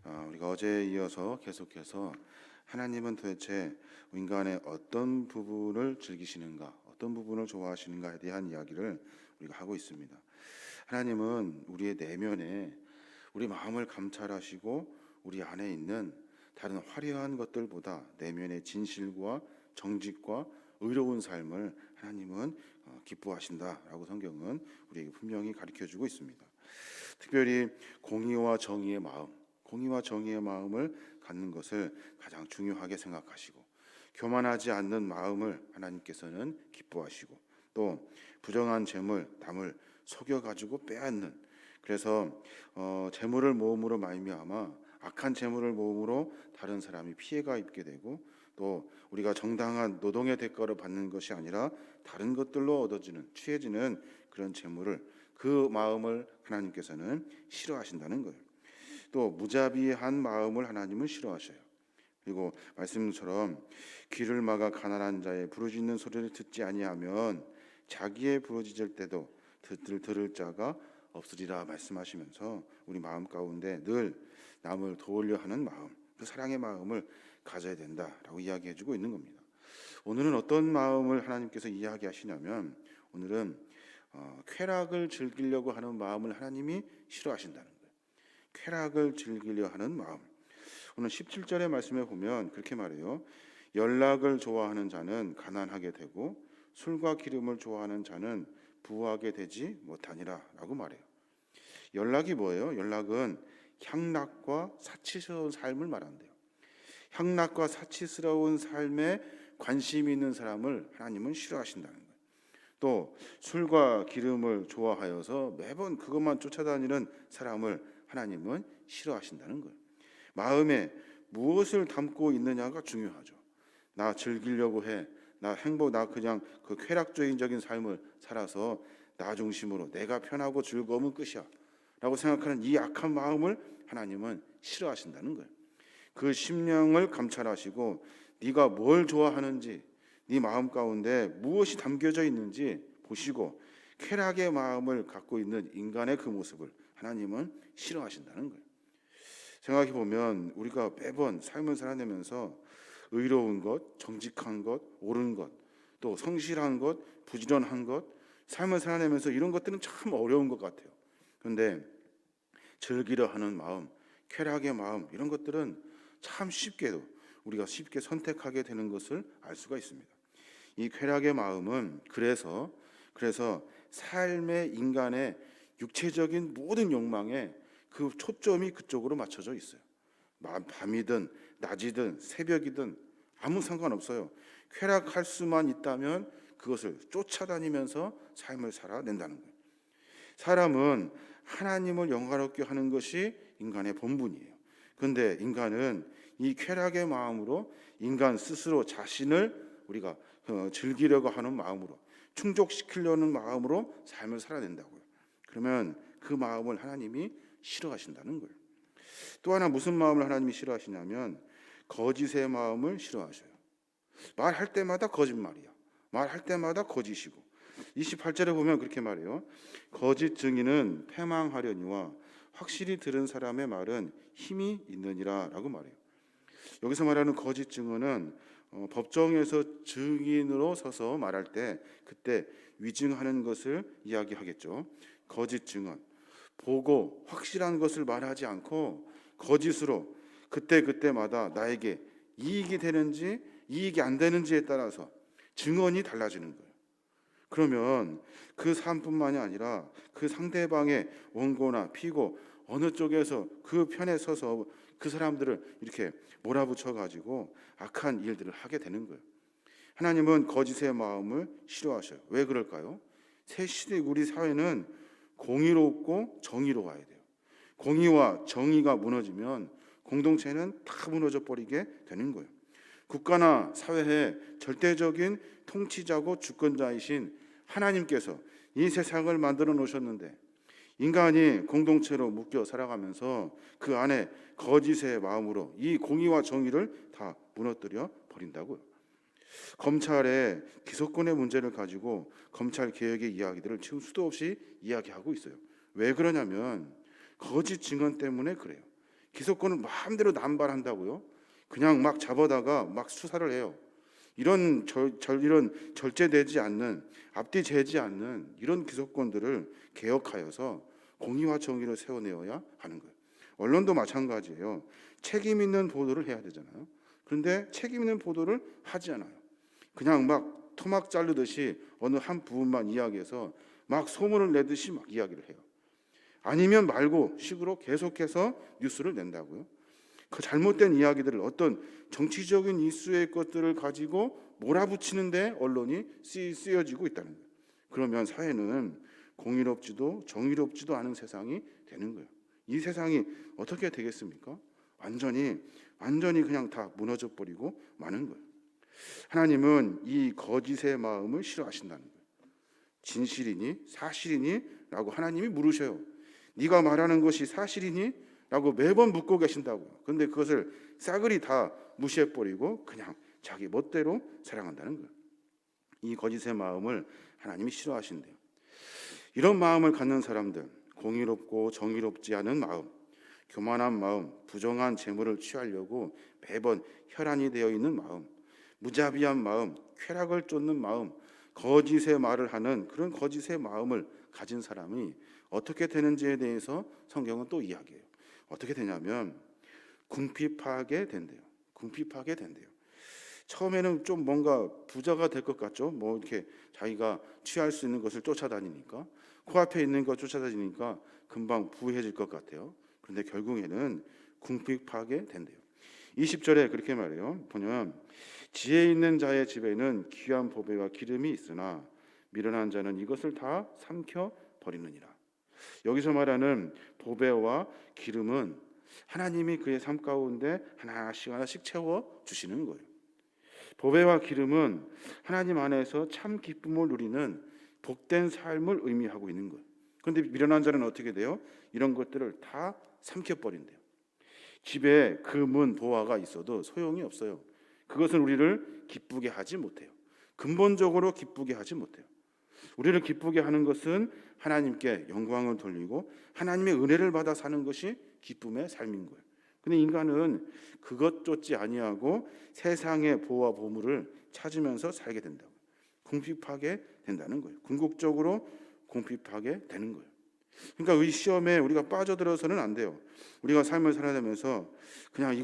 우리가 어제에 이어서 계속해서 하나님은 도대체 인간의 어떤 부분을 즐기시는가, 어떤 부분을 좋아하시는가에 대한 이야기를 우리가 하고 있습니다. 하나님은 우리의 내면에 우리 마음을 감찰하시고 우리 안에 있는 다른 화려한 것들보다 내면의 진실과 정직과 의로운 삶을 하나님은 기뻐하신다라고 성경은 우리에게 분명히 가르쳐주고 있습니다. 특별히 공의와 정의의 마음을 갖는 것을 가장 중요하게 생각하시고, 교만하지 않는 마음을 하나님께서는 기뻐하시고, 또 부정한 재물 남을 속여 가지고 빼앗는, 그래서 재물을 모음으로 말미암아 악한 재물을 모음으로 다른 사람이 피해가 입게 되고, 또 우리가 정당한 노동의 대가를 받는 것이 아니라 다른 것들로 얻어지는, 취해지는 그런 재물을, 그 마음을 하나님께서는 싫어하신다는 거예요. 또 무자비한 마음을 하나님은 싫어하셔요. 그리고 말씀처럼 귀를 막아 가난한 자의 부르짖는 소리를 듣지 아니하면 자기의 부르짖을 때도 들을 자가 없으리라 말씀하시면서 우리 마음 가운데 늘 남을 도우려 하는 마음, 그 사랑의 마음을 가져야 된다라고 이야기해주고 있는 겁니다. 오늘은 어떤 마음을 하나님께서 이야기하시냐면, 오늘은 쾌락을 즐기려고 하는 마음을 하나님이 싫어하신다는 거예요. 쾌락을 즐기려 하는 마음. 오늘 17절의 말씀에 보면 그렇게 말해요. 연락을 좋아하는 자는 가난하게 되고 술과 기름을 좋아하는 자는 부하게 되지 못하니라 라고 말해요. 연락이 뭐예요? 연락은 향락과 사치스러운 삶을 말한대요. 향락과 사치스러운 삶에 관심이 있는 사람을 하나님은 싫어하신다는 거예요. 또 술과 기름을 좋아하여서 매번 그것만 쫓아다니는 사람을 하나님은 싫어하신다는 거예요. 마음에 무엇을 담고 있느냐가 중요하죠. 나 즐기려고 해, 나 그냥 그 쾌락적인 삶을 살아서 나 중심으로 내가 편하고 즐거우면 끝이야 라고 생각하는 이 악한 마음을 하나님은 싫어하신다는 거예요. 그 심령을 감찰하시고 네가 뭘 좋아하는지, 네 마음 가운데 무엇이 담겨져 있는지 보시고 쾌락의 마음을 갖고 있는 인간의 그 모습을 하나님은 싫어하신다는 거예요. 생각해 보면 우리가 매번 삶을 살아내면서 의로운 것, 정직한 것, 옳은 것, 또 성실한 것, 부지런한 것, 삶을 살아내면서 이런 것들은 참 어려운 것 같아요. 그런데 즐기려 하는 마음, 쾌락의 마음, 이런 것들은 참 쉽게도 우리가 쉽게 선택하게 되는 것을 알 수가 있습니다. 이 쾌락의 마음은 그래서 삶의 인간의 육체적인 모든 욕망에 그 초점이 그쪽으로 맞춰져 있어요. 밤이든 낮이든 새벽이든 아무 상관없어요. 쾌락할 수만 있다면 그것을 쫓아다니면서 삶을 살아낸다는 거예요. 사람은 하나님을 영화롭게 하는 것이 인간의 본분이에요. 그런데 인간은 이 쾌락의 마음으로 인간 스스로 자신을 우리가 즐기려고 하는 마음으로, 충족시키려는 마음으로 삶을 살아낸다고요. 그러면 그 마음을 하나님이 싫어하신다는 거예요. 또 하나 무슨 마음을 하나님이 싫어하시냐면 거짓의 마음을 싫어하셔요. 말할 때마다 거짓말이야. 말할 때마다 거짓이고, 28절에 보면 그렇게 말해요. 거짓 증인은 패망하려니와 확실히 들은 사람의 말은 힘이 있느니라 라고 말해요. 여기서 말하는 거짓 증언은 법정에서 증인으로 서서 말할 때 그때 위증하는 것을 이야기하겠죠. 거짓 증언, 보고 확실한 것을 말하지 않고 거짓으로 그때마다 나에게 이익이 되는지 이익이 안 되는지에 따라서 증언이 달라지는 거예요. 그러면 그 사람뿐만이 아니라 그 상대방의 원고나 피고 어느 쪽에서 그 편에 서서 그 사람들을 이렇게 몰아붙여 가지고 악한 일들을 하게 되는 거예요. 하나님은 거짓의 마음을 싫어하셔요. 왜 그럴까요? 새 시대 우리 사회는 공의롭고 정의로워야 돼요. 공의와 정의가 무너지면 공동체는 다 무너져 버리게 되는 거예요. 국가나 사회의 절대적인 통치자고 주권자이신 하나님께서 이 세상을 만들어 놓으셨는데 인간이 공동체로 묶여 살아가면서 그 안에 거짓의 마음으로 이 공의와 정의를 다 무너뜨려 버린다고요. 검찰의 기소권의 문제를 가지고 검찰 개혁의 이야기들을 지금 수도 없이 이야기하고 있어요. 왜 그러냐면 거짓 증언 때문에 그래요. 기소권을 마음대로 남발한다고요? 그냥 막 잡아다가 막 수사를 해요. 이런 이런 절제되지 않는, 앞뒤 재지 않는 이런 기소권들을 개혁하여서 공의와 정의를 세워내어야 하는 거예요. 언론도 마찬가지예요. 책임 있는 보도를 해야 되잖아요. 그런데 책임 있는 보도를 하지 않아요. 그냥 막 토막 자르듯이 어느 한 부분만 이야기해서 막 소문을 내듯이 막 이야기를 해요. 아니면 말고 식으로 계속해서 뉴스를 낸다고요. 그 잘못된 이야기들을, 어떤 정치적인 이슈의 것들을 가지고 몰아붙이는데 언론이 쓰여지고 있다는 거예요. 그러면 사회는 공의롭지도 정의롭지도 않은 세상이 되는 거예요. 이 세상이 어떻게 되겠습니까? 완전히 그냥 다 무너져 버리고 마는 거예요. 하나님은 이 거짓의 마음을 싫어하신다는 거예요. 진실이니 사실이니? 라고 하나님이 물으셔요. 네가 말하는 것이 사실이니? 라고 매번 묻고 계신다고요. 그런데 그것을 싸그리 다 무시해버리고 그냥 자기 멋대로 사랑한다는 거예요. 이 거짓의 마음을 하나님이 싫어하신대요. 이런 마음을 갖는 사람들, 공의롭고 정의롭지 않은 마음, 교만한 마음, 부정한 재물을 취하려고 매번 혈안이 되어 있는 마음, 무자비한 마음, 쾌락을 쫓는 마음, 거짓의 말을 하는 그런 거짓의 마음을 가진 사람이 어떻게 되는지에 대해서 성경은 또 이야기해요. 어떻게 되냐면 궁핍하게 된대요. 궁핍하게 된대요. 처음에는 좀 뭔가 부자가 될 것 같죠. 뭐 이렇게 자기가 취할 수 있는 것을 쫓아다니니까, 코앞에 있는 것 쫓아다니니까 금방 부해질 것 같아요. 그런데 결국에는 궁핍하게 된대요. 20절에 그렇게 말해요. 보면 지혜 있는 자의 집에는 귀한 보배와 기름이 있으나 미련한 자는 이것을 다 삼켜 버리느니라. 여기서 말하는 보배와 기름은 하나님이 그의 삶 가운데 하나씩 채워 주시는 거예요. 보배와 기름은 하나님 안에서 참 기쁨을 누리는 복된 삶을 의미하고 있는 거예요. 그런데 미련한 자는 어떻게 돼요? 이런 것들을 다 삼켜버린대요. 집에 금은 보화가 있어도 소용이 없어요. 그것은 우리를 기쁘게 하지 못해요. 근본적으로 기쁘게 하지 못해요. 우리를 기쁘게 하는 것은 하나님께 영광을 돌리고 하나님의 은혜를 받아 사는 것이 기쁨의 삶인 거예요. 근데 인간은 그것 쫓지 아니하고 세상의 보화 보물을 찾으면서 살게 된다고. 궁핍하게 된다는 거예요. 궁극적으로 궁핍하게 되는 거예요. 그러니까 이 시험에 우리가 빠져들어서는 안 돼요. 우리가 삶을 살아가면서 그냥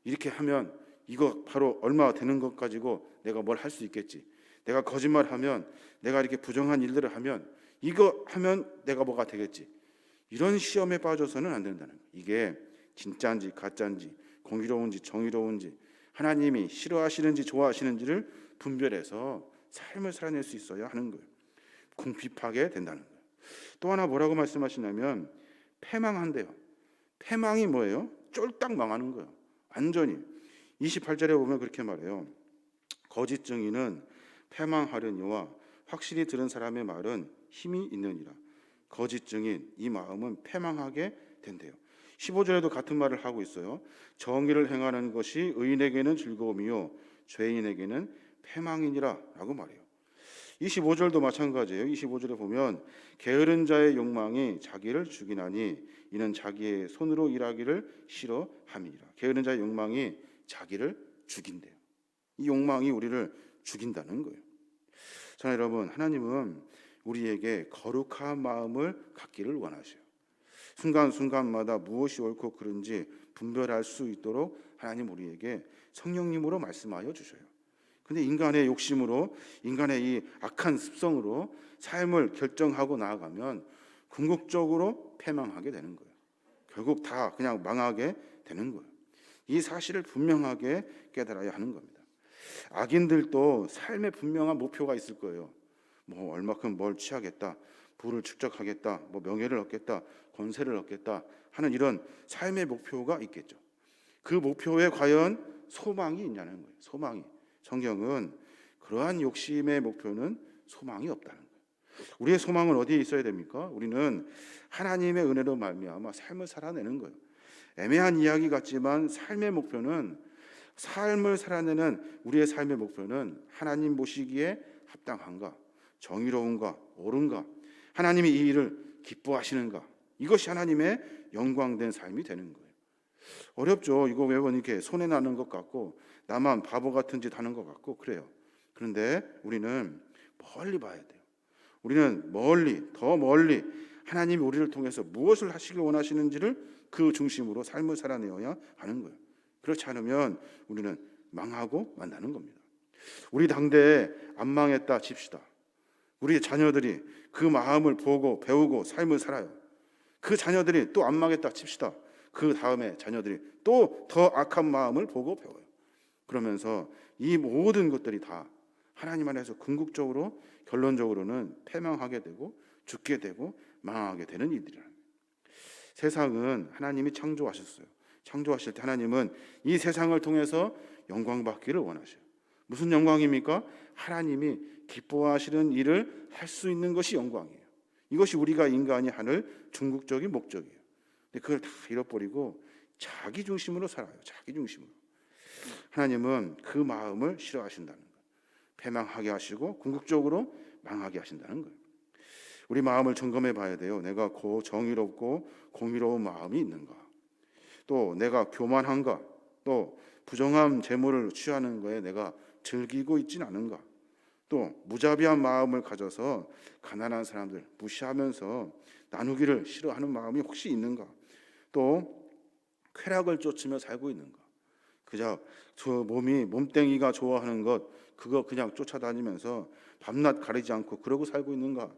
이렇게 하면 이거 바로 얼마 되는 것 가지고 내가 뭘 할 수 있겠지. 내가 거짓말하면, 내가 이렇게 부정한 일들을 하면, 이거 하면 내가 뭐가 되겠지. 이런 시험에 빠져서는 안 된다는 거예요. 이게 진짜인지 가짜인지, 공의로운지 정의로운지, 하나님이 싫어하시는지 좋아하시는지를 분별해서 삶을 살아낼 수 있어야 하는 거예요. 궁핍하게 된다는 거예요. 또 하나 뭐라고 말씀하시냐면 패망한대요. 패망이 뭐예요? 쫄딱 망하는 거예요. 완전히. 28절에 보면 그렇게 말해요. 거짓 증인은 패망하려니와 확실히 들은 사람의 말은 힘이 있느니라. 거짓 증인, 이 마음은 패망하게 된대요. 15절에도 같은 말을 하고 있어요. 정의를 행하는 것이 의인에게는 즐거움이요 죄인에게는 패망이니라 라고 말해요. 25절도 마찬가지예요. 25절에 보면 게으른 자의 욕망이 자기를 죽이나니 이는 자기의 손으로 일하기를 싫어함이니라. 게으른 자의 욕망이 자기를 죽인대요. 이 욕망이 우리를 죽인다는 거예요. 자, 여러분, 하나님은 우리에게 거룩한 마음을 갖기를 원하셔요. 순간순간마다 무엇이 옳고 그른지 분별할 수 있도록 하나님 우리에게 성령님으로 말씀하여 주셔요. 근데 인간의 욕심으로, 인간의 이 악한 습성으로 삶을 결정하고 나아가면 궁극적으로 패망하게 되는 거예요. 결국 다 그냥 망하게 되는 거예요. 이 사실을 분명하게 깨달아야 하는 겁니다. 악인들도 삶의 분명한 목표가 있을 거예요. 뭐 얼마큼 뭘 취하겠다, 부를 축적하겠다, 뭐 명예를 얻겠다, 권세를 얻겠다 하는 이런 삶의 목표가 있겠죠. 그 목표에 과연 소망이 있냐는 거예요. 소망이. 성경은 그러한 욕심의 목표는 소망이 없다는 거예요. 우리의 소망은 어디에 있어야 됩니까? 우리는 하나님의 은혜로 말미암아 삶을 살아내는 거예요. 애매한 이야기 같지만 삶의 목표는, 삶을 살아내는 우리의 삶의 목표는 하나님 보시기에 합당한가, 정의로운가, 옳은가, 하나님이 이 일을 기뻐하시는가, 이것이 하나님의 영광된 삶이 되는 거예요. 어렵죠. 이거 매번 이렇게 손해 나는 것 같고 나만 바보 같은 짓 하는 것 같고 그래요. 그런데 우리는 멀리 봐야 돼요. 우리는 멀리, 더 멀리 하나님이 우리를 통해서 무엇을 하시길 원하시는지를 그 중심으로 삶을 살아내어야 하는 거예요. 그렇지 않으면 우리는 망하고 만나는 겁니다. 우리 당대에 안 망했다 칩시다. 우리 자녀들이 그 마음을 보고 배우고 삶을 살아요. 그 자녀들이 또 안 망했다 칩시다. 그 다음에 자녀들이 또 더 악한 마음을 보고 배워요. 그러면서 이 모든 것들이 다 하나님 안에서 궁극적으로 결론적으로는 패망하게 되고 죽게 되고 망하게 되는 일들이라. 세상은 하나님이 창조하셨어요. 창조하실 때 하나님은 이 세상을 통해서 영광 받기를 원하셔요. 무슨 영광입니까? 하나님이 기뻐하시는 일을 할 수 있는 것이 영광이에요. 이것이 우리가 인간이 하는 궁극적인 목적이에요. 근데 그걸 다 잃어버리고 자기 중심으로 살아요. 자기 중심으로. 하나님은 그 마음을 싫어하신다는 거예요. 패망하게 하시고 궁극적으로 망하게 하신다는 거예요. 우리 마음을 점검해 봐야 돼요. 내가 정의롭고 공의로운 마음이 있는가? 또 내가 교만한가? 또 부정한 재물을 취하는 거에 내가 즐기고 있진 않은가? 또 무자비한 마음을 가져서 가난한 사람들 무시하면서 나누기를 싫어하는 마음이 혹시 있는가? 또 쾌락을 쫓으며 살고 있는가? 그저 저 몸뚱이가 좋아하는 것 그거 그냥 쫓아다니면서 밤낮 가리지 않고 그러고 살고 있는가?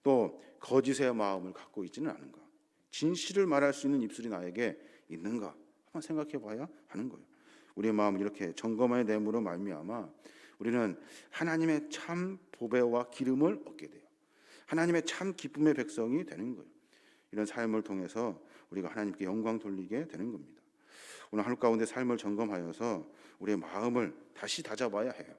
또 거짓의 마음을 갖고 있지는 않은가? 진실을 말할 수 있는 입술이 나에게 있는가? 한번 생각해 봐야 하는 거예요. 우리의 마음을 이렇게 점검해 내므로 말미암아 우리는 하나님의 참 보배와 기름을 얻게 돼요. 하나님의 참 기쁨의 백성이 되는 거예요. 이런 삶을 통해서 우리가 하나님께 영광 돌리게 되는 겁니다. 오늘 하루 가운데 삶을 점검하여서 우리의 마음을 다시 다잡아야 해요.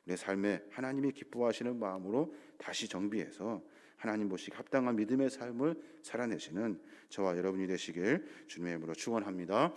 우리의 삶에 하나님이 기뻐하시는 마음으로 다시 정비해서 하나님 보시기 합당한 믿음의 삶을 살아내시는 저와 여러분이 되시길 주님의 이름으로 축원합니다.